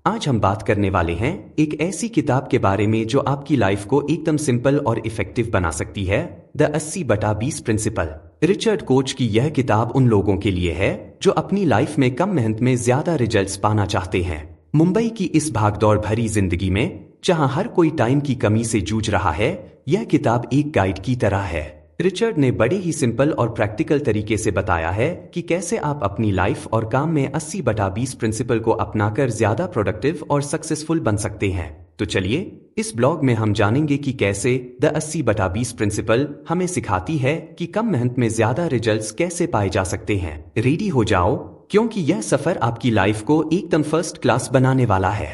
आज हम बात करने वाले हैं एक ऐसी किताब के बारे में जो आपकी लाइफ को एकदम सिंपल और इफेक्टिव बना सकती है, द 80/20 प्रिंसिपल। रिचर्ड कोच की यह किताब उन लोगों के लिए है जो अपनी लाइफ में कम मेहनत में ज्यादा रिजल्ट्स पाना चाहते हैं। मुंबई की इस भागदौड़ भरी जिंदगी में जहां हर कोई टाइम की कमी से जूझ रहा है, यह किताब एक गाइड की तरह है। रिचर्ड ने बड़े ही सिंपल और प्रैक्टिकल तरीके से बताया है कि कैसे आप अपनी लाइफ और काम में 80/20 प्रिंसिपल को अपनाकर ज्यादा प्रोडक्टिव और सक्सेसफुल बन सकते हैं। तो चलिए, इस ब्लॉग में हम जानेंगे कि कैसे द 80/20 प्रिंसिपल हमें सिखाती है कि कम मेहनत में ज्यादा रिजल्ट्स कैसे पाए जा सकते हैं। रेडी हो जाओ, क्योंकि यह सफर आपकी लाइफ को एकदम फर्स्ट क्लास बनाने वाला है।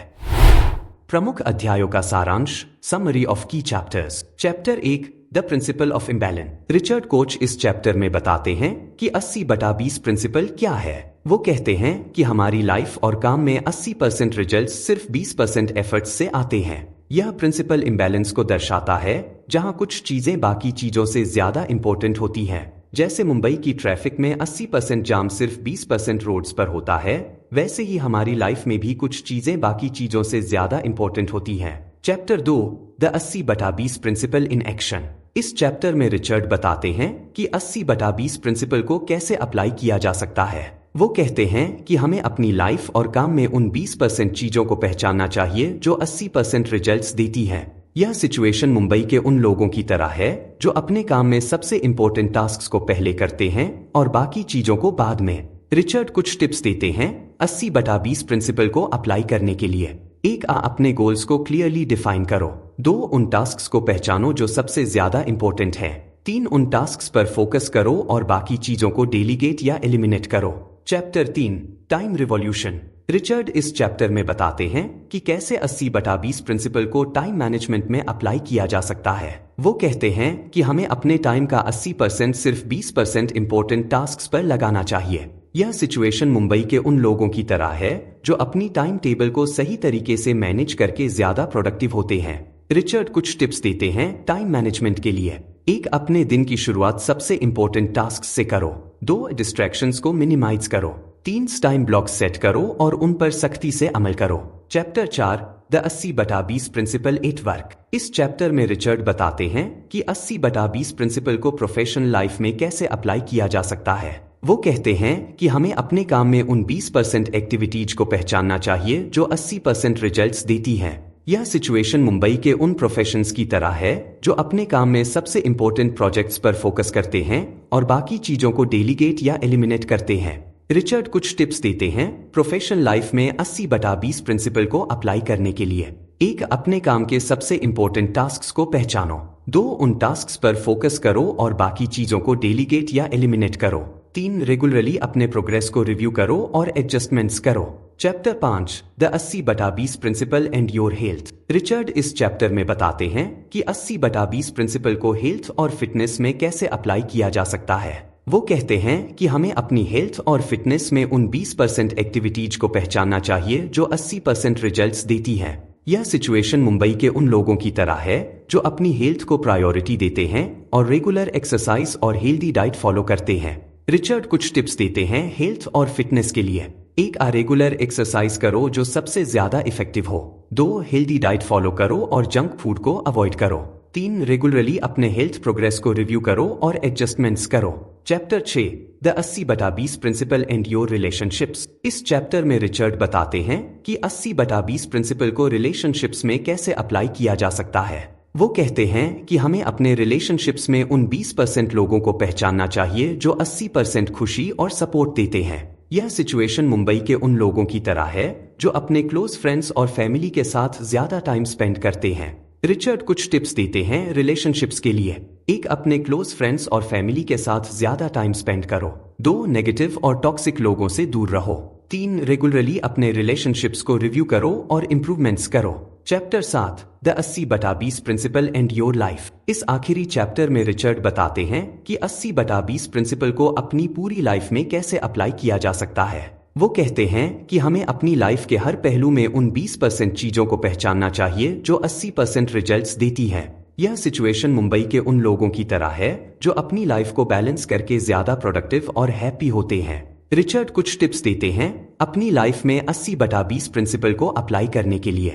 प्रमुख अध्यायों का सारांश, समरी ऑफ की chapters. Chapter 1, the principle of imbalance. Richard coach इस चैप्टर में बताते हैं कि 80/20 प्रिंसिपल क्या है। वो कहते हैं कि हमारी लाइफ और काम में 80% रिजल्ट्स सिर्फ 20% एफर्ट्स से आते हैं। यह प्रिंसिपल इम्बैलेंस को दर्शाता है, जहां कुछ चीजें बाकी चीजों से ज्यादा इंपॉर्टेंट होती हैं। जैसे मुंबई की ट्रैफिक में 80% जाम सिर्फ 20% रोड्स पर होता है, वैसे ही हमारी लाइफ में भी कुछ चीजें बाकी चीजों से ज्यादा इंपॉर्टेंट होती हैं। Chapter 2, the 80/20 principle in action. इस चैप्टर में रिचर्ड बताते हैं कि 80/20 प्रिंसिपल को कैसे अप्लाई किया जा सकता है। वो कहते हैं कि हमें अपनी लाइफ और काम में उन 20% चीजों को पहचानना चाहिए जो 80% रिजल्ट्स देती हैं। यह सिचुएशन मुंबई के उन लोगों की तरह है जो अपने काम में सबसे इंपॉर्टेंट टास्क्स को पहले करते हैं और बाकी चीजों को बाद में। रिचर्ड कुछ टिप्स देते हैं 80/20 प्रिंसिपल को अप्लाई करने के लिए। 1, अपने गोल्स को क्लियरली डिफाइन करो। 2, उन टास्क्स को पहचानो जो सबसे ज्यादा इंपॉर्टेंट हैं। 3, उन टास्क्स पर फोकस करो और बाकी चीजों को डेलीगेट या एलिमिनेट करो। Chapter 3, time revolution. रिचर्ड इस चैप्टर में बताते हैं कि कैसे 80/20 प्रिंसिपल को टाइम मैनेजमेंट में अप्लाई किया जा सकता है। वो कहते हैं कि हमें अपने टाइम का 80% सिर्फ 20% इंपॉर्टेंट टास्क्स पर लगाना चाहिए। यह सिचुएशन मुंबई के उन लोगों की तरह है जो अपनी टाइम टेबल को सही तरीके से मैनेज करके ज्यादा प्रोडक्टिव होते हैं। रिचर्ड कुछ टिप्स देते हैं टाइम मैनेजमेंट के लिए। 1, अपने दिन की शुरुआत सबसे इंपॉर्टेंट टास्क से करो। 2, डिस्ट्रैक्शंस को मिनिमाइज करो। 3, टाइम ब्लॉक सेट करो और उन पर सख्ती से अमल करो। Chapter 4, the 80/20 principle at work. इस चैप्टर में रिचर्ड बताते हैं कि 80/20 प्रिंसिपल को प्रोफेशनल लाइफ में कैसे अप्लाई किया जा सकता है। वो कहते हैं कि हमें अपने काम में उन 20% एक्टिविटीज को पहचानना चाहिए जो 80% रिजल्ट्स देती हैं। यह सिचुएशन मुंबई के उन प्रोफेशंस की तरह है जो अपने काम में सबसे इंपॉर्टेंट प्रोजेक्ट्स पर फोकस करते हैं और बाकी चीजों को डेलीगेट या एलिमिनेट करते हैं। रिचर्ड कुछ टिप्स देते हैं प्रोफेशनल लाइफ में 80/20 प्रिंसिपल को अप्लाई करने के लिए। 1, अपने काम के सबसे इंपॉर्टेंट टास्क्स को पहचानो। 2, उन टास्क्स पर फोकस करो और बाकी चीजों को डेलीगेट या एलिमिनेट करो। 3, रेगुलरली अपने प्रोग्रेस को रिव्यू करो और एडजस्टमेंट्स करो। Chapter 5, the 80/20 principle and your health. Richard इस चैप्टर में बताते हैं कि 80/20 प्रिंसिपल को हेल्थ और फिटनेस में कैसे अप्लाई किया जा सकता है। वो कहते हैं कि हमें अपनी हेल्थ और फिटनेस में उन 20% एक्टिविटीज को पहचानना चाहिए जो 80% रिजल्ट्स देती हैं। यह सिचुएशन मुंबई के उन लोगों की तरह है जो अपनी हेल्थ को प्रायोरिटी देते हैं और रेगुलर एक्सरसाइज और हेल्दी डाइट फॉलो करते हैं। रिचर्ड कुछ टिप्स देते हैं हेल्थ और फिटनेस के लिए। 1, रेगुलर एक्सरसाइज करो जो सबसे ज्यादा इफेक्टिव हो। 2, हेल्दी डाइट फॉलो करो और जंक फूड को अवॉइड करो। 3, रेगुलरली अपने हेल्थ प्रोग्रेस को रिव्यू करो और एडजस्टमेंट्स करो। Chapter 6, the 80/20 principle and your relationships. इस चैप्टर में रिचर्ड बताते हैं कि 80/20 प्रिंसिपल को रिलेशनशिप्स में कैसे अप्लाई किया जा सकता है। वो कहते हैं कि हमें अपने रिलेशनशिप्स में उन 20% लोगों को पहचानना चाहिए जो 80% खुशी और सपोर्ट देते हैं। यह सिचुएशन मुंबई के उन लोगों की तरह है जो अपने क्लोज फ्रेंड्स और फैमिली के साथ ज्यादा टाइम स्पेंड करते हैं। रिचर्ड कुछ टिप्स देते हैं रिलेशनशिप्स के लिए। 1, अपने क्लोज फ्रेंड्स और फैमिली के साथ ज्यादा टाइम स्पेंड करो। 2, नेगेटिव और टॉक्सिक लोगों से दूर रहो। 3, रेगुलरली अपने रिलेशनशिप्स को रिव्यू करो और इंप्रूवमेंट्स करो। Chapter 7, the 80/20 principle and your life. इस आखिरी चैप्टर में रिचर्ड बताते हैं कि 80/20 प्रिंसिपल को अपनी पूरी लाइफ में कैसे अप्लाई किया जा सकता है। वो कहते हैं कि हमें अपनी लाइफ के हर पहलू में उन 20% चीजों को पहचानना चाहिए जो 80% रिजल्ट्स देती हैं। यह सिचुएशन मुंबई के उन लोगों की तरह है जो अपनी लाइफ को बैलेंस करके ज्यादा प्रोडक्टिव और हैप्पी होते हैं। रिचर्ड कुछ टिप्स देते हैं अपनी लाइफ में 80/20 प्रिंसिपल को अप्लाई करने के लिए।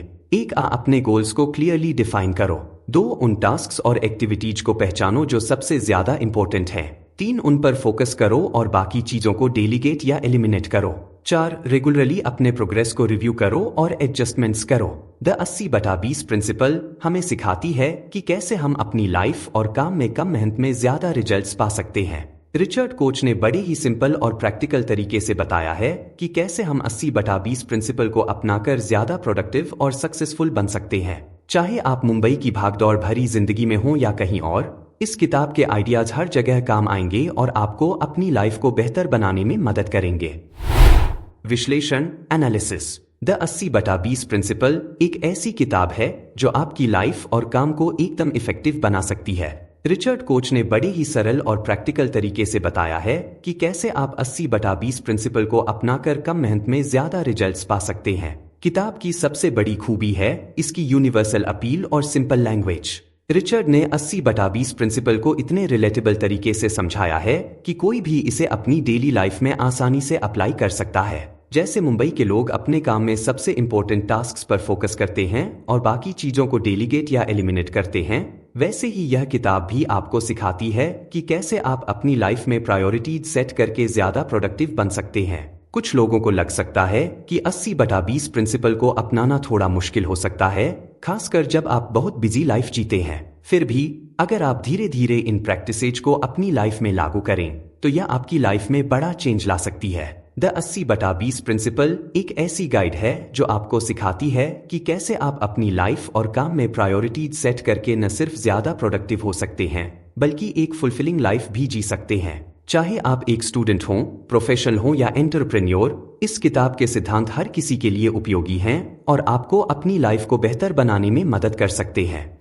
अपने गोल्स को क्लियरली डिफाइन करो। 2 उन टास्क्स और एक्टिविटीज को पहचानो जो सबसे ज्यादा इंपॉर्टेंट हैं। 3 उन पर फोकस करो और बाकी चीजों को डेलीगेट या एलिमिनेट करो। 4 रेगुलरली अपने प्रोग्रेस को रिव्यू करो और एडजस्टमेंट्स करो। द 80/20 प्रिंसिपल हमें सिखाती है कि कैसे हम अपनी लाइफ और काम में कम मेहनत में ज्यादा रिजल्ट्स पा सकते हैं। रिचर्ड कोच ने बड़े ही सिंपल और प्रैक्टिकल तरीके से बताया है कि कैसे हम 80/20 प्रिंसिपल को अपनाकर ज्यादा प्रोडक्टिव और सक्सेसफुल बन सकते हैं। चाहे आप मुंबई की भागदौड़ भरी जिंदगी में हो या कहीं और, इस किताब के आइडियाज हर जगह काम आएंगे और आपको अपनी लाइफ को बेहतर बनाने में मदद करेंगे। विश्लेषण एनालिसिस। द 80/20 प्रिंसिपल एक ऐसी किताब है जो आपकी लाइफ और काम को एकदम इफेक्टिव बना सकती है। रिचर्ड कोच ने बड़े ही सरल और प्रैक्टिकल तरीके से बताया है कि कैसे आप 80/20 प्रिंसिपल को अपनाकर कम मेहनत में ज्यादा रिजल्ट्स पा सकते हैं। किताब की सबसे बड़ी खूबी है इसकी यूनिवर्सल अपील और सिंपल लैंग्वेज। रिचर्ड ने 80/20 प्रिंसिपल को इतने रिलेटेबल तरीके से समझाया है कि कोई भी इसे अपनी डेली लाइफ में आसानी से अप्लाई कर सकता है। जैसे मुंबई के लोग अपने काम में सबसे इंपॉर्टेंट टास्क्स पर फोकस करते हैं और बाकी चीजों को डेलीगेट या एलिमिनेट करते हैं, वैसे ही यह किताब भी आपको सिखाती है कि कैसे आप अपनी लाइफ में प्रायोरिटीज सेट करके ज्यादा प्रोडक्टिव बन सकते हैं। कुछ लोगों को लग सकता है कि 80/20 प्रिंसिपल को अपनाना थोड़ा मुश्किल हो सकता है, खासकर जब आप बहुत बिजी लाइफ जीते हैं। फिर भी अगर आप धीरे धीरे इन प्रैक्टिसेज को अपनी लाइफ में लागू करें तो यह आपकी लाइफ में बड़ा चेंज ला सकती है। द 80/20 प्रिंसिपल एक ऐसी गाइड है जो आपको सिखाती है कि कैसे आप अपनी लाइफ और काम में प्रायोरिटीज सेट करके न सिर्फ ज्यादा प्रोडक्टिव हो सकते हैं बल्कि एक फुलफिलिंग लाइफ भी जी सकते हैं। चाहे आप एक स्टूडेंट हों, प्रोफेशनल हों या एंटरप्रेन्योर, इस किताब के सिद्धांत हर किसी के लिए उपयोगी हैं और आपको अपनी लाइफ को बेहतर बनाने में मदद कर सकते हैं।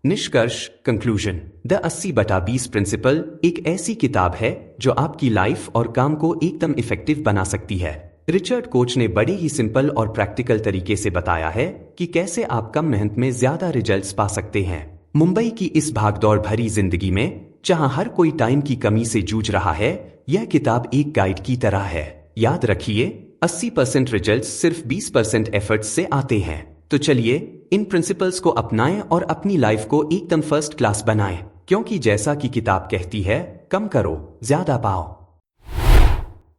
निष्कर्ष कंक्लूजन। द 80/20 प्रिंसिपल एक ऐसी किताब है जो आपकी लाइफ और काम को एकदम इफेक्टिव बना सकती है। रिचर्ड कोच ने बड़े ही सिंपल और प्रैक्टिकल तरीके से बताया है कि कैसे आप कम मेहनत में ज्यादा रिजल्ट्स पा सकते हैं। मुंबई की इस भागदौड़ भरी जिंदगी में जहां हर कोई टाइम की कमी से जूझ रहा है, यह किताब एक गाइड की तरह है। याद रखिए, 80% रिजल्ट्स सिर्फ 20% एफर्ट्स से आते हैं। तो चलिए इन प्रिंसिपल्स को अपनाएं और अपनी लाइफ को एकदम फर्स्ट क्लास बनाएं, क्योंकि जैसा कि किताब कहती है, कम करो ज्यादा पाओ।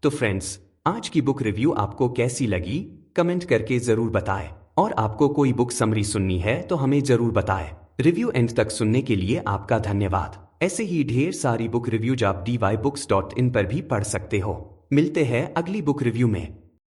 तो फ्रेंड्स, आज की बुक रिव्यू आपको कैसी लगी कमेंट करके जरूर बताएं, और आपको कोई बुक समरी सुननी है तो हमें जरूर बताएं। रिव्यू एंड तक सुनने के लिए आपका धन्यवाद। ऐसे ही ढेर सारी बुक रिव्यूज आप dybooks.in पर भी पढ़ सकते हो। मिलते हैं अगली बुक रिव्यू में।